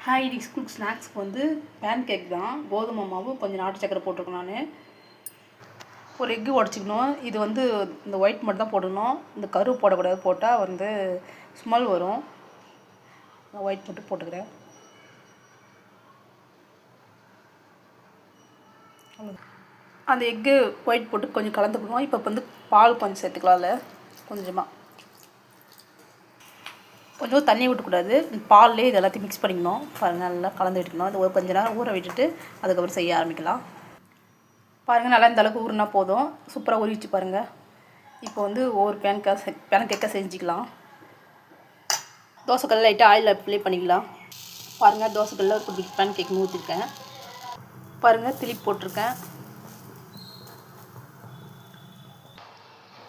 Hi, இன்னைக்கு ஸ்கூலுக்கு ஸ்நாக்ஸ்க்கு வந்து பேன் கேக் தான். கோதுமை மாவு கொஞ்சம் நாட்டு சக்கரை போட்டிருக்கேன். நான் ஒரு எக்கு உடச்சிக்கணும். இது வந்து இந்த ஒயிட் மட்டும் தான் போடணும். இந்த கரு போடக்கூடாது. போட்டால் வந்து ஸ்மெல் வரும். நான் ஒயிட் மட்டும் போட்டுக்கிறேன். அந்த எக்கு ஒயிட் போட்டு கொஞ்சம் கலந்துக்கணும். இப்போ வந்து பால் கொஞ்சம் சேர்த்துக்கலாம். அதில் கொஞ்சம் தண்ணி விட்டுக்கூடாது. பால்லேயே இது எல்லாத்தையும் மிக்ஸ் பண்ணிக்கணும். பாருங்கள், நல்லா கலந்து விட்டுக்கணும். அது ஒரு கொஞ்ச நேரம் ஊற விட்டுட்டு அதுக்கப்புறம் செய்ய ஆரம்பிக்கலாம். பாருங்கள், நல்லா இந்த அளவுக்கு ஊறினா போதும். சூப்பராக ஊறிச்சு பாருங்கள். இப்போ வந்து ஒவ்வொரு பேன் கேக்காக செஞ்சுக்கலாம். தோசைக்கல்ல லைட்டாக ஆயில் அப்ளை பண்ணிக்கலாம். பாருங்கள், தோசைக்கல்ல ஒரு பேன் கேக் ஊற்றிருக்கேன். பாருங்கள், திருப்பி போட்டிருக்கேன்.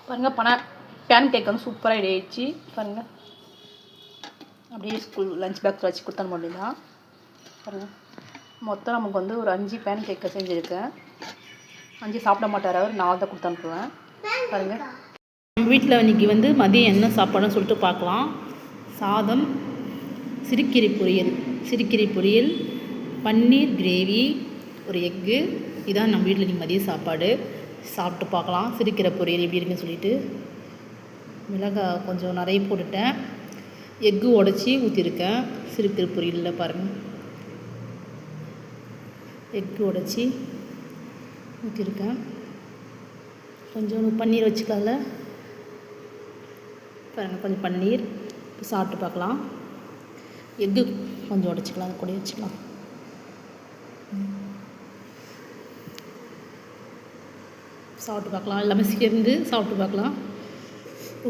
பாருங்கள், பேன் கேக் வந்து சூப்பராக ரெடி ஆயிடுச்சு. பாருங்கள், அப்படியே ஸ்கூல் லஞ்ச் பாக்ஸ் வச்சு கொடுத்தன முடியுதான். பாருங்கள், மொத்தம் நமக்கு வந்து ஒரு 5 பேன் கேக்கை செஞ்சுருக்கேன். 5 சாப்பிட மாட்டார் அவர், 4 தான் கொடுத்து அனுப்புவேன். பாருங்கள், நம்ம வீட்டில் இன்றைக்கி வந்து மதியம் என்ன சாப்பாடுன்னு சொல்லிட்டு பார்க்கலாம். சாதம், சிறுக்கீரை பொரியல், பன்னீர் கிரேவி, ஒரு எக்கு. இதான் நம்ம வீட்டில் இன்றைக்கி மதியம் சாப்பாடு. சாப்பிட்டு பார்க்கலாம் சிறுக்கீரை பொரியல் எப்படி இருக்குன்னு சொல்லிட்டு. மிளகாய் கொஞ்சம் நிறைய போட்டுட்டேன். எக்கு உடச்சி ஊற்றிருக்கேன் சிறுக்கீரை பொரியலில். பாருங்கள், எக்கு உடச்சி ஊற்றிருக்கேன். கொஞ்சம் பன்னீர் வச்சுக்கல. பாருங்கள், கொஞ்சம் பன்னீர். சாப்பிட்டு பார்க்கலாம். எக்கு கொஞ்சம் உடச்சிக்கலாம், அது கூட வச்சுக்கலாம். சாப்பிட்டு பார்க்கலாம். எல்லாமே சேர்ந்து சாப்பிட்டு பார்க்கலாம்.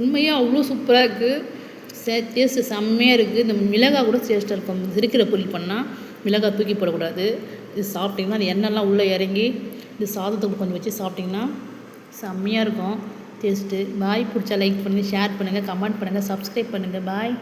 உண்மையாக அவ்வளோ சூப்பராக இருக்குது. டேஸ்ட்டு செம்மையாக இருக்குது. இந்த மிளகாய் கூட டேஸ்ட்டாக இருக்கும். சிறுக்கீரை பொரியல் பண்ணால் மிளகாய் தூக்கி போடக்கூடாது. இது சாப்பிட்டிங்கன்னா அந்த எண்ணெய்லாம் உள்ளே இறங்கி இந்த சாதத்தை கொஞ்சம் வச்சு சாப்பிட்டிங்கன்னா செம்மையாக இருக்கும் டேஸ்ட்டு. பாய், பிடிச்சா லைக் பண்ணுங்கள், ஷேர் பண்ணுங்கள், கமெண்ட் பண்ணுங்கள், சப்ஸ்கிரைப் பண்ணுங்கள். பாய்.